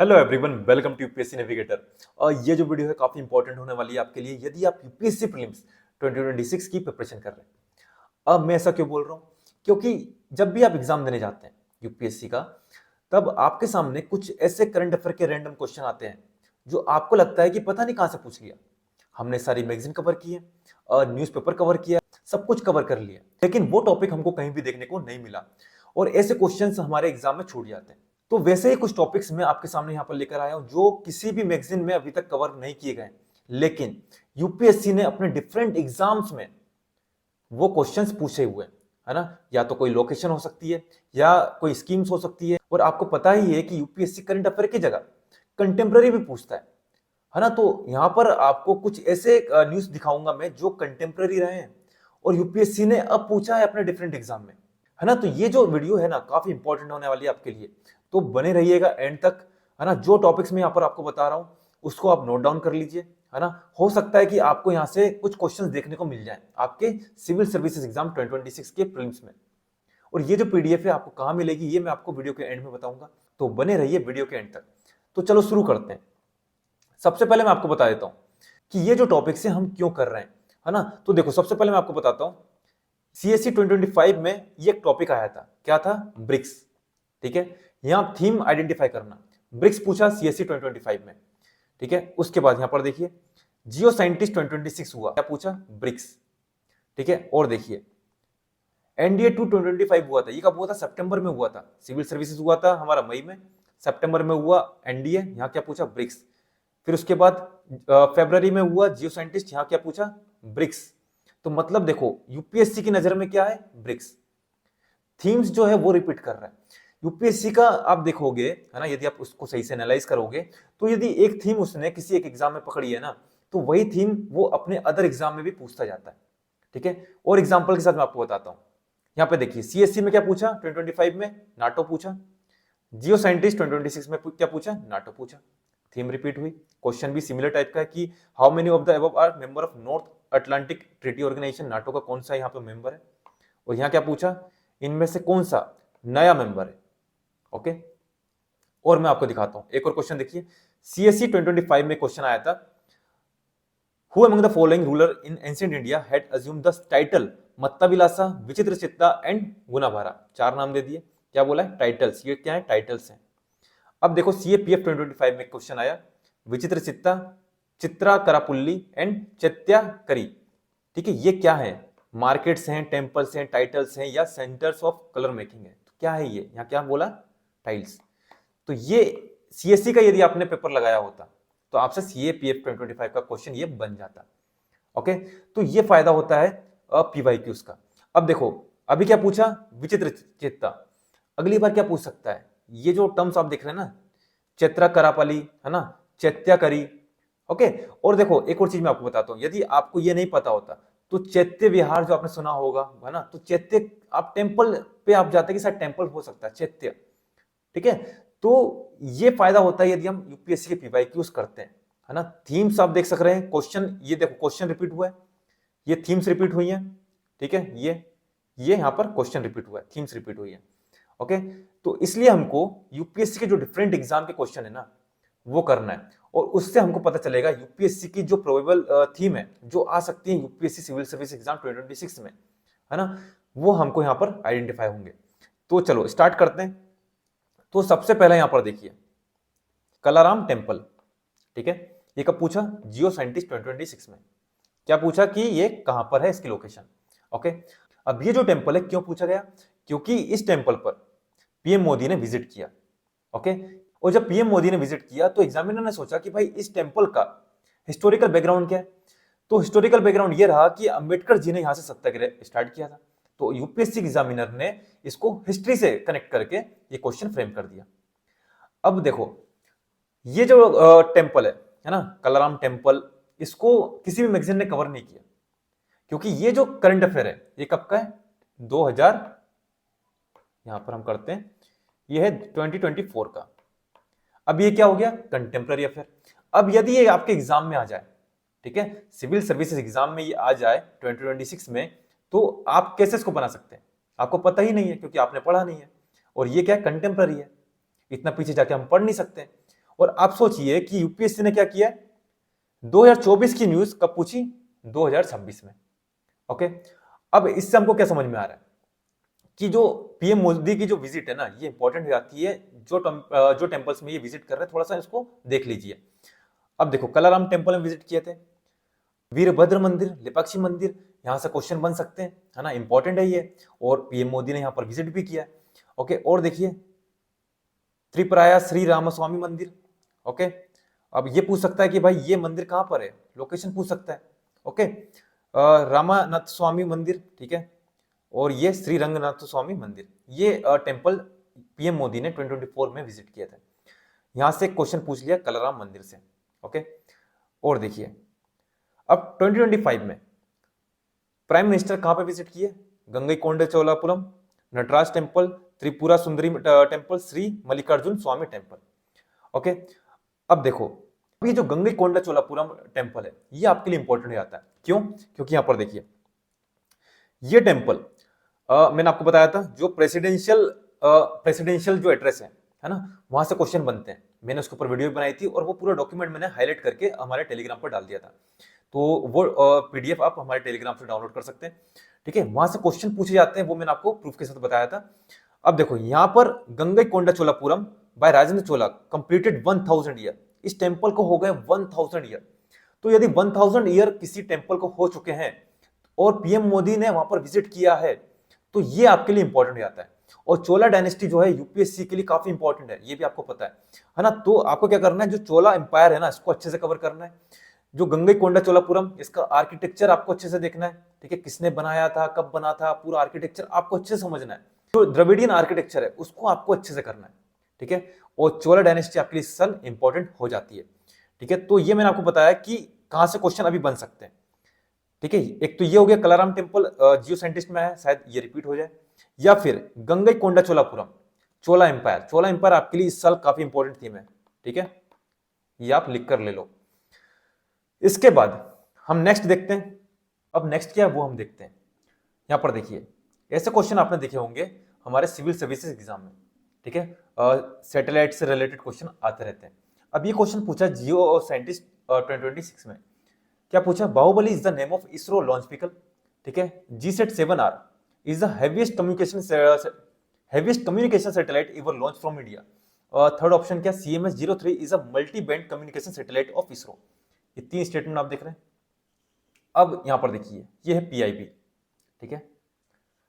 Hello everyone, welcome to UPSC navigator. और ये जो वीडियो है काफी इंपॉर्टेंट होने वाली है आपके लिए यदि आप यूपीएससी प्रीलिम्स 2026 की प्रिपरेशन कर रहे हैं। अब मैं ऐसा क्यों बोल रहा हूँ? क्योंकि जब भी आप एग्जाम देने जाते हैं यूपीएससी का, तब आपके सामने कुछ ऐसे करंट अफेयर के रैंडम क्वेश्चन आते हैं जो आपको लगता है कि पता नहीं कहाँ से पूछ लिया। हमने सारी मैगजीन कवर की है और न्यूज़पेपर कवर किया, सब कुछ कवर कर लिया, लेकिन वो टॉपिक हमको कहीं भी देखने को नहीं मिला और ऐसे क्वेश्चंस हमारे एग्जाम में छूट जाते हैं। तो वैसे ही कुछ टॉपिक्स मैं आपके सामने यहाँ पर लेकर आया हूँ जो किसी भी मैगजीन में अभी तक कवर नहीं किए गए, लेकिन यूपीएससी ने अपने डिफरेंट एग्जाम्स में वो क्वेश्चंस पूछे हुए हैं, है ना। या तो कोई लोकेशन हो सकती है या कोई स्कीम्स हो सकती है, और आपको पता ही है कि यूपीएससी करंट अफेयर की जगह कंटेम्प्रेरी भी पूछता है ना। तो यहाँ पर आपको कुछ ऐसे न्यूज दिखाऊंगा मैं जो कंटेम्प्रेरी रहे हैं और यूपीएससी ने अब पूछा है अपने डिफरेंट एग्जाम में, है ना। तो ये जो वीडियो है ना काफी इंपॉर्टेंट होने वाली है आपके लिए, तो बने रहिएगा एंड तक, है ना। जो टॉपिक्स मैं यहाँ पर आपको बता रहा हूँ उसको आप नोट डाउन कर लीजिए, है ना। हो सकता है कि आपको यहाँ से कुछ क्वेश्चंस देखने को मिल जाए आपके सिविल सर्विसेज एग्जाम 2026 के प्रीलिम्स में। और ये जो पीडीएफ है आपको कहाँ मिलेगी ये मैं आपको वीडियो के एंड में बताऊंगा, तो बने रहिए वीडियो के एंड तक। तो चलो शुरू करते हैं। सबसे पहले मैं आपको बता देता हूं कि ये जो टॉपिक्स है हम क्यों कर रहे हैं, है ना। तो देखो, सबसे पहले मैं आपको बताता हूं, सीएससी 2025 में ये एक टॉपिक आया था, क्या था? ब्रिक्स। ठीक है, यहां थीम आइडेंटिफाई करना, ब्रिक्स पूछा सीएससी 2025 में। ठीक है, उसके बाद यहां पर देखिए जियो साइंटिस्ट 2026 हुआ, क्या पूछा? ब्रिक्स। ठीक है, और देखिए एनडीए 2 2025 हुआ था, ये कब हुआ था? सितंबर में हुआ था। सिविल सर्विसेज हुआ था हमारा मई में, सितंबर में हुआ एनडीए, यहां क्या पूछा? ब्रिक्स। फिर उसके बाद फरवरी में हुआ जियो साइंटिस्ट, यहां क्या पूछा? ब्रिक्स। तो मतलब देखो यूपीएससी की नजर में क्या है? ब्रिक्स। थीम्स जो है वो रिपीट कर रहा है यूपीएससी का। आप देखोगे, है ना, यदि आप उसको सही से एनालाइज करोगे तो यदि एक थीम उसने किसी एक एग्जाम में पकड़ी है ना, तो वही थीम वो अपने अदर एग्जाम में भी पूछता जाता है। ठीक है, और एग्जाम्पल के साथ मैं आपको बताता हूं। यहाँ पे देखिए सीएससी में क्या पूछा 2025 में? नाटो पूछा। जियो साइंटिस्ट 2026 में क्या पूछा? नाटो पूछा। थीम रिपीट हुई। क्वेश्चन भी सिमिलर टाइप का है कि how many of the above are member of North Atlantic Treaty organisation, NATO का कौन सा यहाँ पे मेंबर है। और यहाँ क्या पूछा? इनमें से कौन सा नया मेंबर है। ओके, और मैं आपको दिखाता हूं एक और क्वेश्चन। देखिए सीएससी 2025 में क्वेश्चन आया था, Who among the following ruler in ancient India had assumed the title मत्ताविलासा, विचित्र चित्ता एंड गुनाभारा? चार नाम दे दिए। क्या बोला है? टाइटल्स। ये क्या है? टाइटल्स हैं। अब देखो सीएपीएफ 2025 में क्वेश्चन आया, विचित्र चित्ता, चित्रा करापुल्ली एंड चैत्या करी। ठीक है, ये क्या है? मार्केट्स हैं, टेम्पल्स हैं, टाइटल्स हैं, या सेंटर्स ऑफ कलर मेकिंग है? तो क्या है ये? यहाँ क्या बोला? टाइल्स। तो ये सीएससी का यदि आपने पेपर लगाया होता तो आपसे सीएपीएफ 2025 का क्वेश्चन ये बन जाता। ओके, तो ये फायदा होता है पीवाईक्यूज का। अब देखो अभी क्या पूछा? विचित्र चेत्ता। अगली बार क्या पूछ सकता है? ये जो टर्म्स आप देख रहे हैं ना, चैत्रा करापाली, है ना, चैत्या करी। ओके, और देखो एक और चीज मैं आपको बताता हूं, यदि आपको ये नहीं पता होता तो चैत्य विहार जो आपने सुना होगा, है ना, तो चैत्य आप टेम्पल पे आप जाते कि शायद टेम्पल हो सकता है चैत्य। ठीक है, तो ये फायदा होता है यदि हम यूपीएससी के पीवाईक्यूज करते हैं, है ना। थीम्स आप देख सक रहे हैं, क्वेश्चन ये देखो, क्वेश्चन रिपीट हुआ है, ये थीम्स रिपीट हुई हैं। ठीक है, ये यहां पर क्वेश्चन रिपीट हुआ है, थीम्स रिपीट हुई है। ओके, तो इसलिए हमको यूपीएससी के जो डिफरेंट एग्जाम के क्वेश्चन है ना वो करना है, और उससे हमको पता चलेगा यूपीएससी की जो प्रोबेबल थीम है जो आ सकती है यूपीएससी सिविल सर्विस एग्जाम 2026 में, है ना, वो हमको यहाँ पर आइडेंटिफाई होंगे। तो चलो स्टार्ट करते हैं। तो सबसे पहले यहां पर देखिए कलाराम टेम्पल। ठीक है, ये कब पूछा? जियो साइंटिस्ट 2026 में। क्या पूछा कि ये कहां पर है, इसकी लोकेशन। ओके, अब ये जो टेम्पल है क्यों पूछा गया? क्योंकि इस टेम्पल पर पीएम मोदी ने विजिट किया। ओके, और जब पीएम मोदी ने विजिट किया तो एग्जामिनर ने सोचा कि भाई इस टेम्पल का हिस्टोरिकल बैकग्राउंड क्या है। तो हिस्टोरिकल बैकग्राउंड ये रहा कि अंबेडकर जी ने यहां से सत्याग्रह स्टार्ट किया था। तो यूपीएससी एग्जामिनर ने इसको हिस्ट्री से कनेक्ट करके ये क्वेश्चन फ्रेम कर दिया। अब देखो ये जो टेम्पल है ना, कलाराम टेम्पल, इसको किसी भी मैगजीन ने कवर नहीं किया, क्योंकि ये जो करंट अफेयर है ये कब का है? 2000, यहां पर हम करते हैं, ये है 2024 का। अब ये क्या हो गया? Contemporary affair. अब यदि ये आपके एग्जाम में आ जाए, ठीक है, सिविल सर्विसेज एग्जाम में ये आ जाए 2026 में, तो आप कैसे इसको बना सकते हैं? आपको पता ही नहीं है क्योंकि आपने पढ़ा नहीं है, और ये क्या है? कंटेम्प्रेरी है, इतना पीछे जाके हम पढ़ नहीं सकते। और आप सोचिए कि यूपीएससी ने क्या किया, 2024 की न्यूज कब पूछी, 2026 में। ओके, अब इससे हमको क्या समझ में आ रहा है कि जो पीएम मोदी की जो विजिट है ना, ये इंपॉर्टेंट हो जाती है। जो टेंपल्स में ये विजिट कर रहे हैं, थोड़ा सा इसको देख लीजिए। अब देखो, कलाराम टेम्पल में विजिट किए थे, वीरभद्र मंदिर, लिपाक्षी मंदिर, यहां से क्वेश्चन बन सकते हैं, है ना, इंपॉर्टेंट है ये। और पीएम मोदी ने यहाँ पर विजिट भी किया। ओके, और देखिए त्रिपुराया श्री रामस्वामी मंदिर। ओके, अब ये पूछ सकता है कि भाई ये मंदिर कहां पर है, लोकेशन पूछ सकता है। ओके, रामानाथ स्वामी मंदिर, ठीक है, और ये श्री रंगनाथ स्वामी मंदिर, ये टेम्पल पीएम मोदी ने 2024 में विजिट किया था। यहां से क्वेश्चन पूछ लिया कलराम मंदिर से। ओके, और देखिए अब 2025 में प्राइम मिनिस्टर कहां पे विजिट किए, गंगईकोंडा चोलापुरम, नटराज टेम्पल, त्रिपुरा सुंदरी टेम्पल, श्री मल्लिकार्जुन स्वामी टेम्पल। ओके, अब देखो, ये जो गंगईकोंडा चोलापुरम टेम्पल है, ये आपके लिए इंपॉर्टेंट हो जाता है। क्यों? क्योंकि यहां पर देखिए, ये टेम्पल मैंने आपको बताया था जो प्रेसिडेंशियल जो एड्रेस है ना, वहां से क्वेश्चन बनते हैं। मैंने उसके ऊपर वीडियो बनाई थी और वो पूरा डॉक्यूमेंट मैंने हाईलाइट करके हमारे टेलीग्राम पर डाल दिया था, तो वो पीडीएफ आप हमारे टेलीग्राम से डाउनलोड कर सकते हैं। ठीक है, वहां से क्वेश्चन पूछे जाते हैं, वो मैंने आपको प्रूफ के साथ बताया था। अब देखो, यहां पर गंगईकोंडा चोलापुरम बाय राजेंद्र चोला कंप्लीटेड 1000 ईयर, इस टेम्पल को हो गए 1000 ईयर। तो यदि 1000 ईयर किसी टेम्पल को हो चुके हैं और पीएम मोदी ने वहां पर विजिट किया है, तो ये आपके लिए इंपॉर्टेंट हो जाता है। और चोला डायनेस्टी जो है यूपीएससी के लिए काफी इंपॉर्टेंट है, ये भी आपको पता है ना। तो आपको क्या करना है, जो चोला एम्पायर है ना, इसको अच्छे से कवर करना है। जो गंगईकोंडा चोलापुरम, इसका आर्किटेक्चर आपको अच्छे से देखना है। ठीक है, किसने बनाया था, कब बना था, पूरा आर्किटेक्चर आपको अच्छे से समझना है। जो द्रविडियन आर्किटेक्चर है उसको आपको अच्छे से करना है। ठीक है, और चोला डायनेस्टी आपके लिए सल इंपॉर्टेंट हो जाती है। ठीक है, तो ये मैंने आपको बताया कि कहां से क्वेश्चन अभी बन सकते हैं। ठीक है, एक तो ये हो गया कलाराम टेम्पल, जियो साइंटिस्ट में है, शायद ये रिपीट हो जाए, या फिर गंगईकोंडा चोलापुरम, चोला एम्पायर। चोला एम्पायर आपके लिए इस साल काफी इंपॉर्टेंट थीम है। ठीक है, ये आप लिख कर ले लो। इसके बाद हम नेक्स्ट देखते हैं। अब नेक्स्ट क्या है वो हम देखते हैं। यहां पर देखिए, ऐसे क्वेश्चन आपने देखे होंगे हमारे सिविल सर्विसेज एग्जाम में। ठीक है, सैटेलाइट से रिलेटेड क्वेश्चन आते रहते हैं। अब ये क्वेश्चन पूछा जियो साइंटिस्ट 2026 में, क्या पूछा, Baahubali is the name of ISRO launch vehicle. ठीक है, GSAT-7R is the heaviest communication satellite ever launch from India. Third option क्या, CMS-03 is a multi band communication satellite of ISRO. ये तीन स्टेटमेंट आप देख रहे हैं। अब यहां पर देखिए, ये है PIB। ठीक है,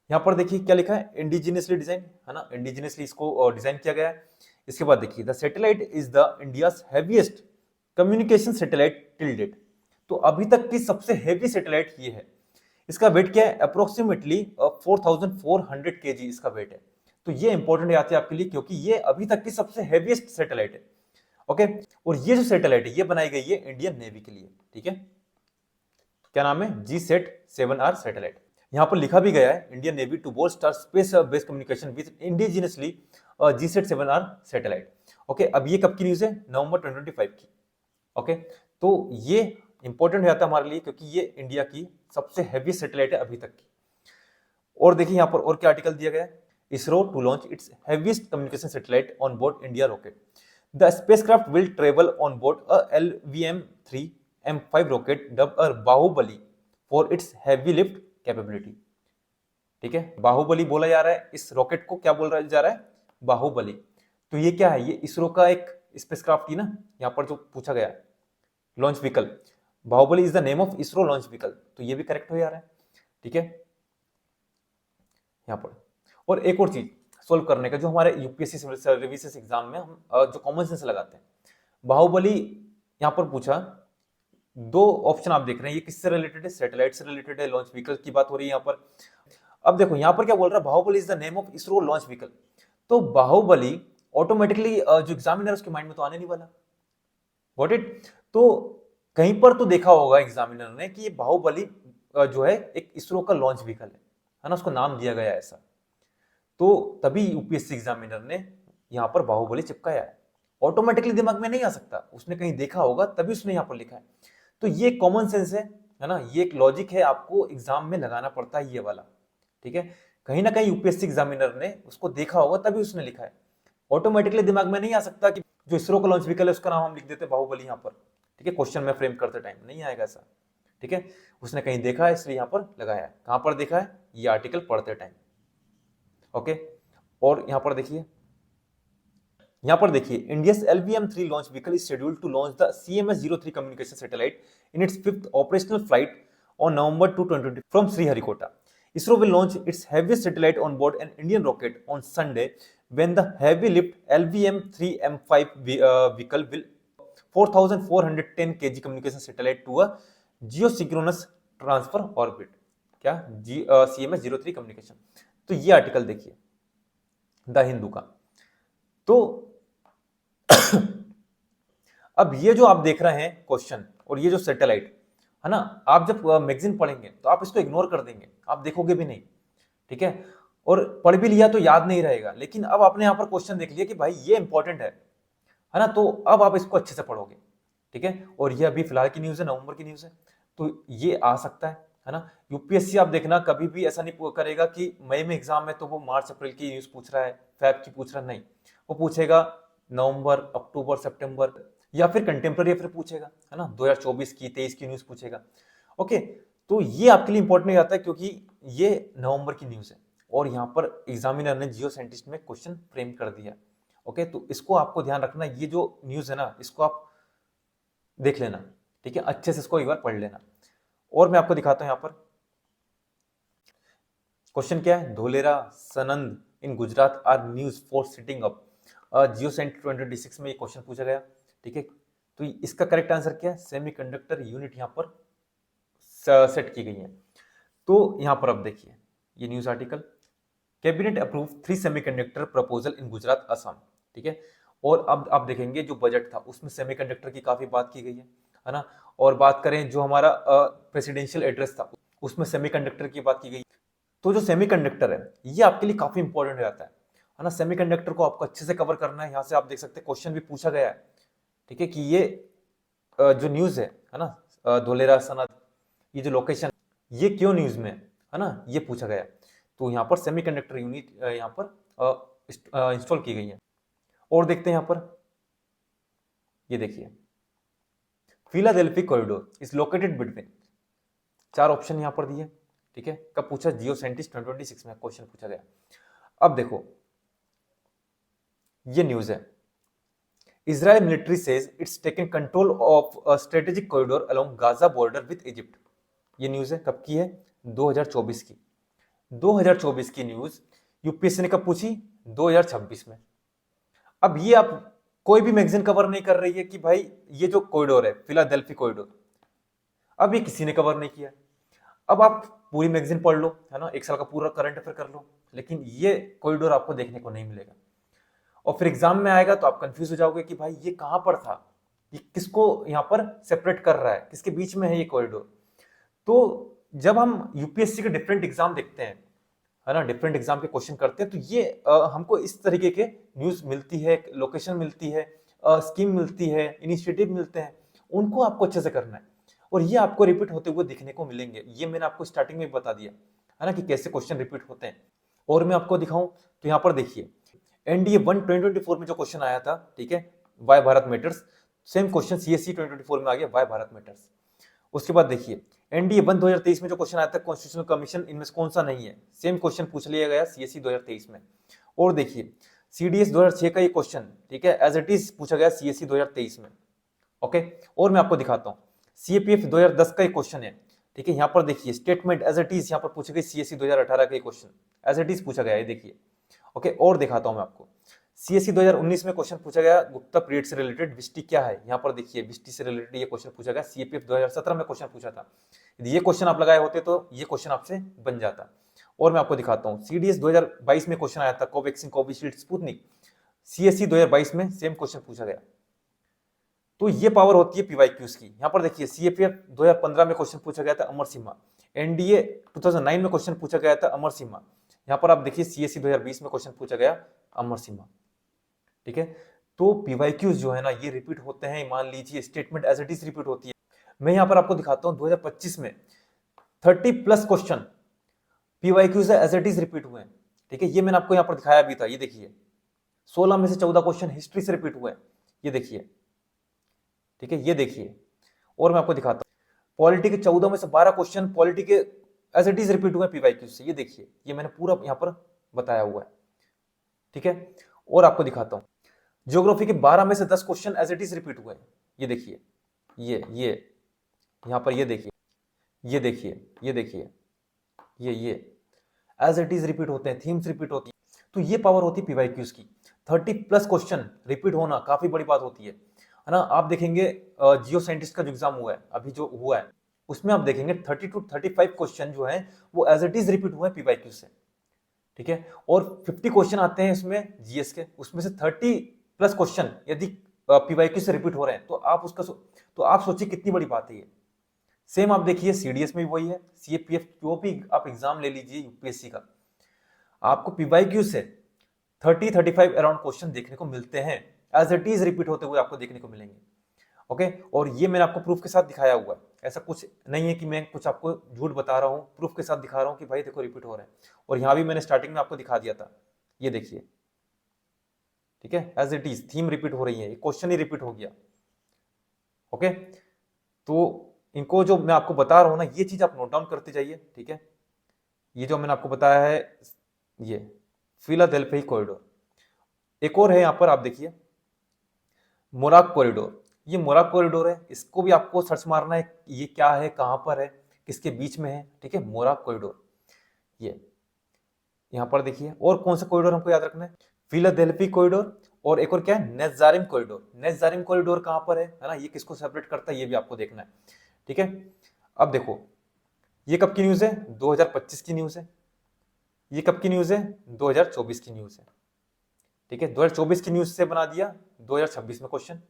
यहां पर देखिए क्या लिखा है, इंडिजिनियसली डिजाइन, है ना, इंडिजिनियसली इसको डिजाइन किया गया है। इसके बाद देखिए, the satellite is the India's heaviest communication satellite till date. तो अभी तक की सबसे हैवी सैटेलाइट ये है। इसका वेट क्या है, अप्रोक्सीमेटली 4400 kg इसका वेट है। तो ये इंपॉर्टेंट आती है आपके लिए, क्योंकि ये अभी तक की सबसे हैवीएस्ट सैटेलाइट है। ओके, और ये जो सैटेलाइट है ये बनाई गई है इंडियन नेवी के लिए। ठीक है, क्या नाम है, GSAT-7R सैटेलाइट। यहां पर लिखा भी गया है, Indian navy to booster space based communication with indigenously GSAT-7R satellite. Okay, अब ये कब की न्यूज है, नवंबर 2025 की। ओके, तो ये इंपॉर्टेंट हो जाता है हमारे लिए, क्योंकि ये इंडिया की सबसे हैवी सैटेलाइट है अभी तक की। और देखिए यहां पर और क्या आर्टिकल दिया गया है, ISRO to launch its heaviest communication satellite on board India rocket. The spacecraft will travel on board a LVM-3 M5 rocket dubbed Baahubali for its heavy lift capability. ठीक है, बाहुबली बोला जा रहा है, इस रॉकेट को क्या बोला जा रहा है, बाहुबली। तो ये क्या है, ये इसरो का एक स्पेसक्राफ्ट थी ना, यहाँ पर जो पूछा गया launch vehicle, Baahubali is the name of ISRO launch vehicle, तो ये भी करेक्ट हो जा रहा है। ठीक है, यहाँ पर और एक और चीज सोल्व करने का, जो हमारे यूपीएससी सिविल सर्विसेज एग्जाम में हम जो कॉमन सेंस लगाते हैं, बाहुबली यहाँ पर पूछा, दो ऑप्शन आप देख रहे हैं, ये किससे रिलेटेड है, सैटेलाइट से रिलेटेड है, लॉन्च व्हीकल की बात हो रही है यहाँ पर। अब देखो यहाँ पर क्या बोल रहा है, Baahubali is the name of ISRO launch vehicle. तो बाहुबली ऑटोमेटिकली जो एग्जामिनर उसके माइंड में तो आने नहीं वाला। Got it. तो कहीं पर तो देखा होगा एग्जामिनर ने कि ये बाहुबली जो है एक इसरो का लॉन्च व्हीकल है ना, उसको नाम दिया गया ऐसा। तो तभी यूपीएससी एग्जामिनर ने यहाँ पर बाहुबली चिपकाया है। ऑटोमेटिकली दिमाग में नहीं आ सकता, उसने कहीं देखा होगा तभी उसने यहाँ पर लिखा है। तो ये कॉमन सेंस है ना, ये एक लॉजिक है, आपको एग्जाम में लगाना पड़ता है ये वाला। ठीक है, कहीं ना कहीं यूपीएससी एग्जामिनर ने उसको देखा होगा तभी उसने लिखा है। ऑटोमेटिकली दिमाग में नहीं आ सकता कि जो इसरो का लॉन्च व्हीकल है उसका नाम हम लिख देते हैं बाहुबली यहाँ पर, ठीक है, क्वेश्चन में फ्रेम करते टाइम नहीं आएगा ऐसा, ठीक है, उसने कहीं देखा है इसलिए यहाँ पर लगाया है। कहां पर देखा है? ये आर्टिकल पढ़ते टाइम, ओके। और यहां पर देखिए India's LVM-3 launch vehicle is scheduled to launch the CMS-03 communication satellite in its 5th operational flight on November 2, 2020 from Sriharikota. ISRO will launch its heaviest satellite on board an Indian rocket on Sunday when the heavy lift LVM-3M5 vehicle will 4,410 kg communication satellite to a geosynchronous transfer orbit. क्या CMS-03 communication. तो ये article देखिए the Hindu का। तो अब ये जो आप देख रहे हैं क्वेश्चन और ये जो सैटेलाइट है ना, आप जब मैगजीन पढ़ेंगे तो आप इसको इग्नोर कर देंगे, आप देखोगे भी नहीं, ठीक है, और पढ़ भी लिया तो याद नहीं रहेगा। लेकिन अब आपने यहाँ पर क्वेश्चन देख लिया कि भाई ये इंपॉर्टेंट है ना, तो अब आप इसको अच्छे से पढ़ोगे, ठीक है। और ये अभी फिलहाल की न्यूज है, नवंबर की न्यूज है, तो ये आ सकता है ना। यूपीएससी आप देखना कभी भी ऐसा नहीं करेगा कि मई में एग्जाम है तो वो मार्च अप्रैल की न्यूज पूछ रहा है, फैब की पूछ रहा नहीं, वो पूछेगा नवंबर, अक्टूबर, सितंबर या फिर कंटेम्प्रेरी अफेयर पूछेगा, है ना, 2024 की 23 की न्यूज पूछेगा, ओके। तो ये आपके लिए इंपॉर्टेंट आता है क्योंकि ये नवंबर की न्यूज है और यहाँ पर एग्जामिनर ने जियो साइंटिस्ट में क्वेश्चन फ्रेम कर दिया, ओके। तो इसको आपको ध्यान रखना, ये जो न्यूज है ना इसको आप देख लेना, ठीक है, अच्छे से इसको एक बार पढ़ लेना। और मैं आपको दिखाता हूं यहाँ पर क्वेश्चन क्या है। Dholera Sanand in Gujarat are news for setting up geo scientist 2026 में ये क्वेश्चन पूछा गया, ठीक है। तो इसका करेक्ट आंसर क्या है? सेमीकंडक्टर यूनिट यहाँ पर सेट की गई है। तो यहाँ पर अब देखिए ये news article, cabinet approve 3 semiconductor proposal in Gujarat Assam, ठीक है। और अब आप देखेंगे जो बजट था उसमें सेमीकंडक्टर की काफी बात की गई है ना। और बात करें जो हमारा प्रेसिडेंशियल एड्रेस था उसमें सेमीकंडक्टर की बात की गई। तो जो सेमीकंडक्टर है ये आपके लिए काफी इंपॉर्टेंट हो जाता है ना। सेमीकंडक्टर को आपको अच्छे से कवर करना है। यहाँ से आप देख सकते हैं क्वेश्चन भी पूछा गया है, ठीक है, कि ये जो न्यूज है ना, धोलेरा सनद, ये जो लोकेशन ये क्यों न्यूज में है ना, ये पूछा गया। तो यहाँ पर सेमीकंडक्टर यूनिट यहाँ पर इंस्टॉल की गई है। और देखते हैं यहाँ पर, ये देखिए Philadelphi corridor is located between, 4 option यहाँ पर दिए, ठीक है। कब पूछा? जियो साइंटिस्ट 2026 में क्वेश्चन पूछा गया। अब देखो ये न्यूज है, Israel military says it's taken control of a strategic corridor along Gaza border with Egypt। ये न्यूज है, कब की है? 2024 की। 2024 की न्यूज यूपीएससी ने कब पूछी? 2026 में। अब ये आप कोई भी मैगजीन कवर नहीं कर रही है कि भाई ये जो कॉरिडोर है फिलाडेल्फी कॉरिडोर, अब ये किसी ने कवर नहीं किया। अब आप पूरी मैगजीन पढ़ लो, है ना, 1 साल का पूरा करंट अफेयर कर लो, लेकिन ये कॉरिडोर आपको देखने को नहीं मिलेगा। और फिर एग्जाम में आएगा तो आप कंफ्यूज हो जाओगे कि भाई ये कहां पर था, ये किसको यहाँ पर सेपरेट कर रहा है, किसके बीच में है ये कॉरिडोर। तो जब हम यूपीएससी के डिफरेंट एग्जाम देखते हैं, है ना, डिफरेंट एग्जाम के क्वेश्चन करते हैं, तो ये हमको इस तरीके के न्यूज मिलती है, लोकेशन मिलती है, स्कीम मिलती है, इनिशिएटिव मिलते हैं, उनको आपको अच्छे से करना है और ये आपको रिपीट होते हुए दिखने को मिलेंगे। ये मैंने आपको स्टार्टिंग में बता दिया है ना कि कैसे क्वेश्चन रिपीट होते हैं। और मैं आपको दिखाऊं तो यहाँ पर देखिए एनडीए 2024 में जो क्वेश्चन आया था, ठीक है, why Bharat matters, same question CSC 2024 में आ गया, वाई भारत मैटर्स। उसके बाद देखिए एनडीए 1 2023 में जो क्वेश्चन आया था कॉन्स्टिट्यूशनल कमीशन इनमें से कौन सा नहीं है, सेम क्वेश्चन पूछ लिया गया सीएससी 2023 में। और देखिए सीडीएस 2006 का ये क्वेश्चन, ठीक है, एज इट इज पूछा गया सीएससी 2023 में, ओके। और मैं आपको दिखाता हूँ सीएपीएफ 2010 का एक क्वेश्चन है, ठीक है। यहाँ पर देखिए स्टेटमेंट एज इट इज यहाँ पर पूछा गया सीएससी 2018 का क्वेश्चन एज इट इज पूछा गया है, देखिए, ओके। और दिखाता हूं मैं आपको सीएससी 2019 में क्वेश्चन पूछा गया गुप्ता पीरियड से रिलेटेड विष्टि क्या है, यहाँ पर देखिए विष्टि से रिलेटेड ये क्वेश्चन पूछा गया। सीएपीएफ 2017 में क्वेश्चन पूछा था, यदि ये क्वेश्चन आप लगाए होते तो ये क्वेश्चन आपसे बन जाता। और मैं आपको दिखाता हूँ सीडीएस 2022 में क्वेश्चन आया था कोवैक्सीन कोविशील्ड स्पुतनिक, सीएससी 2022 में सेम क्वेश्चन पूछा गया। तो ये पावर होती है पीवाईक्यूज की। यहाँ पर देखिए सीएपीएफ 2015 में क्वेश्चन पूछा गया था अमर सिम्हा, एनडीए 2009 में क्वेश्चन पूछा गया था अमर सिम्हा। यहाँ पर आप देखिए सीएससी 2020 में क्वेश्चन पूछा गया अमर सिम्हा, ठीक है। तो पीवाईक्यूज जो है ना ये रिपीट होते हैं, मान लीजिए statement as it is repeat होती है। मैं यहाँ पर आपको दिखाता हूँ 2025 में 30+ question PYQs as it is repeat हुए हैं, ठीक है। ये मैंने आपको यहाँ पर दिखाया भी था, ये देखिए 16 में से 14 क्वेश्चन हिस्ट्री से रिपीट हुए हैं, ये देखिए, ठीक है, ये देखिए। और मैं आपको दिखाता हूँ, पॉलिटी के 14 में से 12 क्वेश्चन पॉलिटी के एज इट इज रिपीट हुए पीवाईक्यू से। ये देखिए, ये मैंने पूरा यहाँ पर बताया हुआ है, ठीक है। और आपको दिखाता हूँ, ज्योग्राफी के 12 में से 10 question as it is repeat हुए। ये देखिए, ये यहाँ पर, ये देखिए, ये देखिए, ये देखिए, ये एज इट इज रिपीट होते हैं, थीम्स रिपीट होती है। तो ये पावर होती है पीवाईक्यूज की। 30+ क्वेश्चन रिपीट होना काफी बड़ी बात होती है ना। आप देखेंगे जियो साइंटिस्ट का जो एग्जाम हुआ है, अभी जो हुआ है, उसमें आप देखेंगे 30 to 35 क्वेश्चन जो है वो एज इट इज रिपीट हुए हैं पीवाईक्यू से, ठीक है। और 50 क्वेश्चन आते हैं इसमें जीएस के, उसमें से 30+ क्वेश्चन यदि पीवाईक्यू से रिपीट हो रहे हैं तो आप तो आप सोचिए कितनी बड़ी बात है ये। सेम आप देखिए सीडीएस में भी वही है, सीएपीएफ जो भी आप एग्जाम ले लीजिए यूपीएससी का, आपको पीवाईक्यू से 30-35 अराउंड क्वेश्चन देखने को मिलते हैं, एज इट इज रिपीट होते हुए आपको देखने को मिलेंगे। ओके, और ये मैंने आपको प्रूफ के साथ दिखाया हुआ है, ऐसा कुछ नहीं है कि मैं कुछ आपको झूठ बता रहा हूँ, प्रूफ के साथ दिखा रहा हूँ कि भाई देखो रिपीट हो रहे हैं। और यहाँ भी मैंने स्टार्टिंग में आपको दिखा दिया था, ये देखिए, ठीक है, as it is theme repeat हो रही है, क्वेश्चन ही रिपीट हो गया। ओके, तो इनको जो मैं आपको बता रहा हूँ ना, ये चीज आप नोट डाउन करते जाइए, ठीक है। ये जो मैंने आपको बताया है, ये फिलाडेल्फिया कॉरिडोर। एक और है यहाँ पर, आप देखिए, मोराक कॉरिडोर। ये मोराक कॉरिडोर है, इसको भी आपको सर्च मारना है, ये क्या है, कहां पर है, किसके बीच में है, ठीक है, मोराक कॉरिडोर। ये यहाँ पर देखिए, और कौन सा कॉरिडोर हमको याद रखना है, फिलाडेल्फी कॉरिडोर, और एक और क्या है, नेजारिम कॉरिडोर। नेजारिम कॉरिडोर कहां पर है ना, ये किसको सेपरेट करता है, ये भी आपको देखना है, ठीक है। अब देखो, ये कब की न्यूज है, 2025 की न्यूज है। ये कब की न्यूज है, 2024 की न्यूज है, ठीक है। 2024 की न्यूज से बना दिया 2026 में क्वेश्चन,